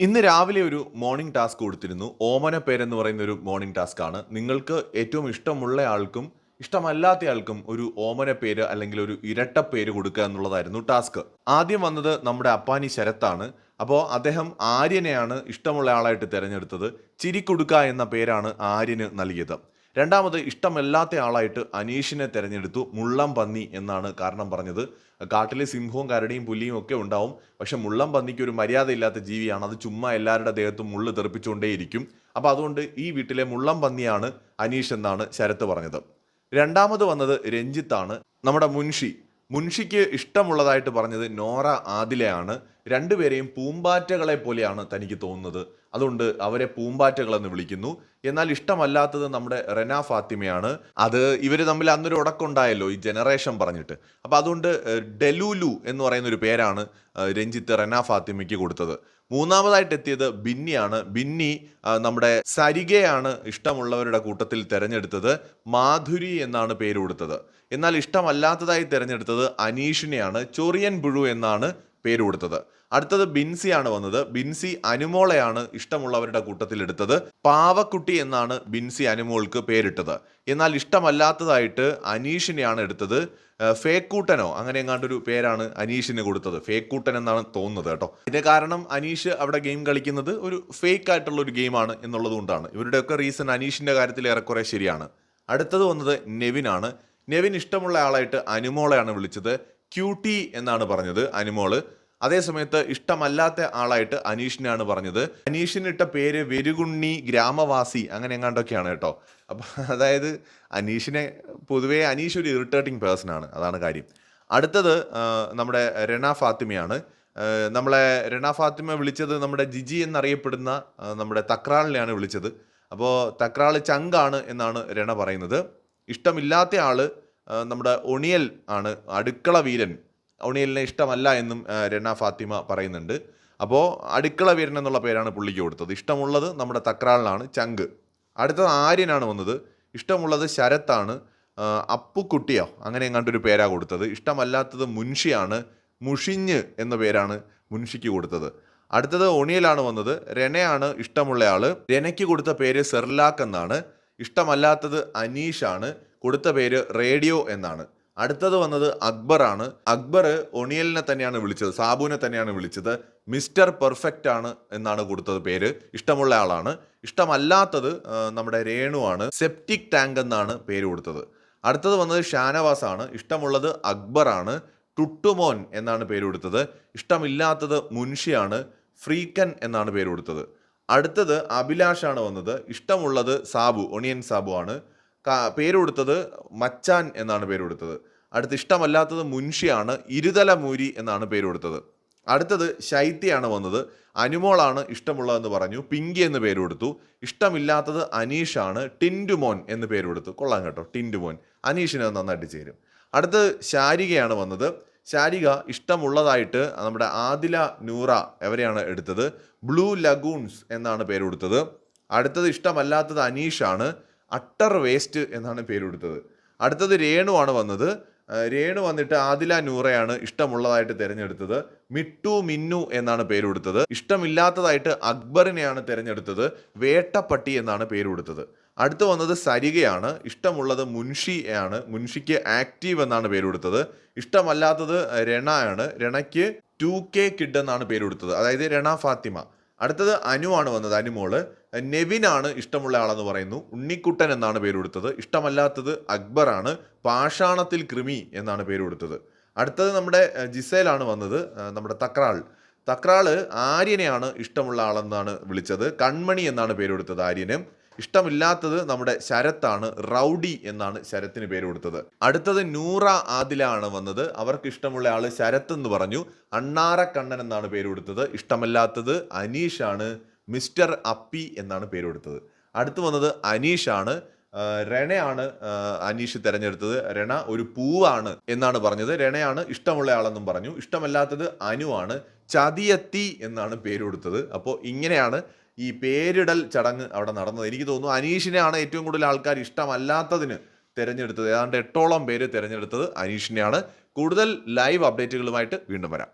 ഇന്ന് രാവിലെ ഒരു മോർണിംഗ് ടാസ്ക് കൊടുത്തിരുന്നു. ഓമന പേരെന്ന് പറയുന്ന ഒരു മോർണിംഗ് ടാസ്ക് ആണ്. നിങ്ങൾക്ക് ഏറ്റവും ഇഷ്ടമുള്ള ആൾക്കും ഇഷ്ടമല്ലാത്ത ആൾക്കും ഒരു ഓമന പേര് അല്ലെങ്കിൽ ഒരു ഇരട്ട പേര് കൊടുക്കുക എന്നുള്ളതായിരുന്നു ടാസ്ക്. ആദ്യം വന്നത് നമ്മുടെ അപ്പാനി ശരത്താണ്. അപ്പോൾ അദ്ദേഹം ആര്യനെയാണ് ഇഷ്ടമുള്ള ആളായിട്ട് തിരഞ്ഞെടുത്തത്. ചിരിക്കുടുക്ക എന്ന പേരാണ് ആര്യന് നൽകിയത്. രണ്ടാമത് ഇഷ്ടമല്ലാത്ത ആളായിട്ട് അനീഷിനെ തിരഞ്ഞെടുത്തു. മുള്ളം പന്നി എന്നാണ് കാരണം പറഞ്ഞത്. കാട്ടിലെ സിംഹവും കരടിയും പുലിയും ഒക്കെ ഉണ്ടാവും, പക്ഷെ മുള്ളം പന്നിക്ക് ഒരു മര്യാദയില്ലാത്ത ജീവിയാണ്. അത് ചുമ്മാ എല്ലാവരുടെ ദേഹത്തും മുള്ള് തെറിപ്പിച്ചുകൊണ്ടേയിരിക്കും. അപ്പോൾ അതുകൊണ്ട് ഈ വീട്ടിലെ മുള്ളം പന്നിയാണ് അനീഷ് എന്നാണ് ശരത്ത് പറഞ്ഞത്. രണ്ടാമത് വന്നത് രഞ്ജിത്താണ്, നമ്മുടെ മുൻഷിക്ക് ഇഷ്ടമുള്ളതായിട്ട് പറഞ്ഞത് നോറ ആദിലയാണ്. രണ്ടുപേരെയും പൂമ്പാറ്റകളെ പോലെയാണ് തനിക്ക് തോന്നുന്നത്, അതുകൊണ്ട് അവരെ പൂമ്പാറ്റകളെന്ന് വിളിക്കുന്നു. എന്നാൽ ഇഷ്ടമല്ലാത്തത് നമ്മുടെ റെന ഫാത്തിമയാണ്. അത് ഇവർ തമ്മിൽ അന്നൊരു ഉടക്കുണ്ടായല്ലോ, ഈ ജനറേഷൻ പറഞ്ഞിട്ട്. അപ്പോൾ അതുകൊണ്ട് ഡെലൂലു എന്ന് പറയുന്ന ഒരു പേരാണ് രഞ്ജിത്ത് റെന ഫാത്തിമയ്ക്ക് കൊടുത്തത്. മൂന്നാമതായിട്ട് എത്തിയത് ബിന്നിയാണ്. ബിന്നി നമ്മുടെ സരികയാണ് ഇഷ്ടമുള്ളവരുടെ കൂട്ടത്തിൽ തിരഞ്ഞെടുത്തത്. മാധുരി എന്നാണ് പേര് കൊടുത്തത്. എന്നാൽ ഇഷ്ടമല്ലാത്തതായി തിരഞ്ഞെടുത്തത് അനീഷിനെയാണ്. ചൊറിയൻ പുഴു എന്നാണ് പേര് കൊടുത്തത്. അടുത്തത് ബിൻസിയാണ് വന്നത്. ബിൻസി അനുമോളെയാണ് ഇഷ്ടമുള്ളവരുടെ കൂട്ടത്തിൽ എടുത്തത്. പാവക്കുട്ടി എന്നാണ് ബിൻസി അനുമോൾക്ക് പേരിട്ടത്. എന്നാൽ ഇഷ്ടമല്ലാത്തതായിട്ട് അനീഷിനെയാണ് എടുത്തത്. ഫേക്കൂട്ടനോ അങ്ങനെ എങ്ങാണ്ടൊരു പേരാണ് അനീഷിന് കൊടുത്തത്. ഫേക്കൂട്ടൻ എന്നാണ് തോന്നുന്നത് കേട്ടോ. ഇതിന്റെ കാരണം അനീഷ് അവിടെ ഗെയിം കളിക്കുന്നത് ഒരു ഫേക്ക് ആയിട്ടുള്ള ഒരു ഗെയിമാണ് എന്നുള്ളത് കൊണ്ടാണ്. ഇവരുടെയൊക്കെ റീസൺ അനീഷിന്റെ കാര്യത്തിൽ ഏറെക്കുറെ ശരിയാണ്. അടുത്തത് വന്നത് നെവിനാണ്. നെവിൻ ഇഷ്ടമുള്ള ആളായിട്ട് അനുമോളെയാണ് വിളിച്ചത്. ക്യൂട്ടി എന്നാണ് പറഞ്ഞത് അനുമോള്. അതേസമയത്ത് ഇഷ്ടമല്ലാത്ത ആളായിട്ട് അനീഷിനാണ് പറഞ്ഞത്. അനീഷിനിട്ട പേര് വെരുകുണ്ണി ഗ്രാമവാസി അങ്ങനെ എങ്ങാണ്ടൊക്കെയാണ് കേട്ടോ. അപ്പം അതായത് പൊതുവേ അനീഷ് ഒരു ഇറിറ്റേറ്റിംഗ് പേഴ്സൺ ആണ്, അതാണ് കാര്യം. അടുത്തത് നമ്മുടെ റെന ഫാത്തിമയാണ്. നമ്മളെ റെന ഫാത്തിമ വിളിച്ചത് നമ്മുടെ ജിജി എന്നറിയപ്പെടുന്ന നമ്മുടെ തക്രാളിനെയാണ് വിളിച്ചത്. അപ്പോൾ തക്രാള് ചങ്കാണ് എന്നാണ് രണ പറയുന്നത്. ഇഷ്ടമില്ലാത്ത ആള് നമ്മുടെ ഒണിയൽ ആണ്, അടുക്കള വീരൻ. ഒണിയലിനെ ഇഷ്ടമല്ല എന്നും രണ ഫാത്തിമ പറയുന്നുണ്ട്. അപ്പോൾ അടുക്കള വീരൻ എന്നുള്ള പേരാണ് പുള്ളിക്ക് കൊടുത്തത്. ഇഷ്ടമുള്ളത് നമ്മുടെ തക്രാളിനാണ്, ചങ്ക്. അടുത്തത് ആര്യനാണ് വന്നത്. ഇഷ്ടമുള്ളത് ശരത്താണ്. അപ്പുക്കുട്ടിയോ അങ്ങനെ എങ്ങാണ്ടൊരു പേരാ കൊടുത്തത്. ഇഷ്ടമല്ലാത്തത് മുൻഷിയാണ്. മുഷിഞ്ഞ് എന്ന പേരാണ് മുൻഷിക്ക് കൊടുത്തത്. അടുത്തത് ഒണിയലാണ് വന്നത്. രണയാണ് ഇഷ്ടമുള്ള ആള്. രണയ്ക്ക് കൊടുത്ത പേര് സെർലാക്ക് എന്നാണ്. ഇഷ്ടമല്ലാത്തത് അനീഷാണ്. കൊടുത്ത പേര് റേഡിയോ എന്നാണ്. അടുത്തത് വന്നത് അക്ബറാണ്. അക്ബർ ഒണിയലിനെ തന്നെയാണ് വിളിച്ചത്, സാബുവിനെ തന്നെയാണ് വിളിച്ചത്. മിസ്റ്റർ പെർഫെക്റ്റ് ആണ് എന്നാണ് കൊടുത്തത് പേര്. ഇഷ്ടമുള്ള ആളാണ്. ഇഷ്ടമല്ലാത്തത് നമ്മുടെ രേണുവാണ്. സെപ്റ്റിക് ടാങ്ക് എന്നാണ് പേര് കൊടുത്തത്. അടുത്തത് വന്നത് ഷാനവാസാണ്. ഇഷ്ടമുള്ളത് അക്ബറാണ്. ടുട്ടുമോൻ എന്നാണ് പേര് കൊടുത്തത്. ഇഷ്ടമില്ലാത്തത് മുൻഷിയാണ്. ഫ്രീക്കൻ എന്നാണ് പേര് കൊടുത്തത്. അടുത്തത് അഭിലാഷാണ് വന്നത്. ഇഷ്ടമുള്ളത് സാബു, ഒണിയൻ സാബു ആണ്. പേര് കൊടുത്തത് മച്ചാൻ എന്നാണ് പേര് കൊടുത്തത്. അടുത്ത് ഇഷ്ടമല്ലാത്തത് മുൻഷിയാണ്. ഇരുതല മൂരി എന്നാണ് പേര് കൊടുത്തത്. അടുത്തത് ശൈത്യയാണ് വന്നത്. അനുമോളാണ് ഇഷ്ടമുള്ളതെന്ന് പറഞ്ഞു. പിങ്കി എന്ന് പേര് കൊടുത്തു. ഇഷ്ടമില്ലാത്തത് അനീഷാണ്. ടിൻറ്റുമോൻ എന്ന് പേര് കൊടുത്തു. കൊള്ളാം കേട്ടോ, ടിൻറ്റുമോൻ. അനീഷിന് നന്നായിട്ട് ചേരും. അടുത്ത് ശാരികയാണ് വന്നത്. ശാരിക ഇഷ്ടമുള്ളതായിട്ട് നമ്മുടെ ആദില നൂറ എവരെയാണ് എടുത്തത്. ബ്ലൂ ലഗൂൺസ് എന്നാണ് പേര് കൊടുത്തത്. അടുത്തത് ഇഷ്ടമല്ലാത്തത് അനീഷാണ്. അട്ടർ വേസ്റ്റ് എന്നാണ് പേര് കൊടുത്തത്. അടുത്തത് രേണുവാണ് വന്നത്. രേണു വന്നിട്ട് ആദില നൂറയാണ് ഇഷ്ടമുള്ളതായിട്ട് തിരഞ്ഞെടുത്തത്. മിട്ടു മിന്നു എന്നാണ് പേര് കൊടുത്തത്. ഇഷ്ടമില്ലാത്തതായിട്ട് അക്ബറിനെയാണ് തിരഞ്ഞെടുത്തത്. വേട്ടപ്പട്ടി എന്നാണ് പേര് കൊടുത്തത്. അടുത്ത് വന്നത് സരികയാണ്. ഇഷ്ടമുള്ളത് മുൻഷിയാണ്. മുൻഷിക്ക് ആക്റ്റീവ് എന്നാണ് പേര് കൊടുത്തത്. ഇഷ്ടമല്ലാത്തത് രണയാണ്. രണയ്ക്ക് 2K കിഡ് എന്നാണ് പേര് കൊടുത്തത്, അതായത് രണ ഫാത്തിമ. അടുത്തത് അനുവാണ് വന്നത്, അനുമോള്. നെവിനാണ് ഇഷ്ടമുള്ള ആളെന്ന് പറയുന്നു. ഉണ്ണിക്കുട്ടൻ എന്നാണ് പേര് കൊടുത്തത്. ഇഷ്ടമല്ലാത്തത് അക്ബറാണ്. പാഷാണത്തിൽ കൃമി എന്നാണ് പേര് കൊടുത്തത്. അടുത്തത് നമ്മുടെ ജിസേലാണ് വന്നത്, നമ്മുടെ തക്രാള് ആര്യനെയാണ് ഇഷ്ടമുള്ള ആളെന്നാണ് വിളിച്ചത്. കൺമണി എന്നാണ് പേര് കൊടുത്തത് ആര്യന്. ഇഷ്ടമില്ലാത്തത് നമ്മുടെ ശരത്താണ്. റൗഡി എന്നാണ് ശരത്തിന് പേര് കൊടുത്തത്. അടുത്തത് നൂറ ആദില ആണ് വന്നത്. അവർക്ക് ഇഷ്ടമുള്ള ആള് ശരത്ത് എന്ന് പറഞ്ഞു. അണ്ണാറക്കണ്ണൻ എന്നാണ് പേര് കൊടുത്തത്. ഇഷ്ടമല്ലാത്തത് അനീഷാണ്. മിസ്റ്റർ അപ്പി എന്നാണ് പേര് കൊടുത്തത്. അടുത്ത് വന്നത് അനീഷാണ്. രണയാണ് അനീഷ് തിരഞ്ഞെടുത്തത്. രണ ഒരു പൂവാണ് എന്നാണ് പറഞ്ഞത്. രണയാണ് ഇഷ്ടമുള്ള ആളെന്നും പറഞ്ഞു. ഇഷ്ടമല്ലാത്തത് അനുവാണ്. ചതിയെത്തി എന്നാണ് പേര് കൊടുത്തത്. അപ്പോൾ ഇങ്ങനെയാണ് ഈ പേരിടൽ ചടങ്ങ് അവിടെ നടന്നത്. എനിക്ക് തോന്നുന്നു അനീഷിനെയാണ് ഏറ്റവും കൂടുതൽ ആൾക്കാർ ഇഷ്ടമല്ലാത്തതിന് തിരഞ്ഞെടുത്തത്. ഏതാണ്ട് 8ഓളം പേര് തിരഞ്ഞെടുത്തത് അനീഷിനെയാണ്. കൂടുതൽ ലൈവ് അപ്ഡേറ്റുകളുമായിട്ട് വീണ്ടും വരാം.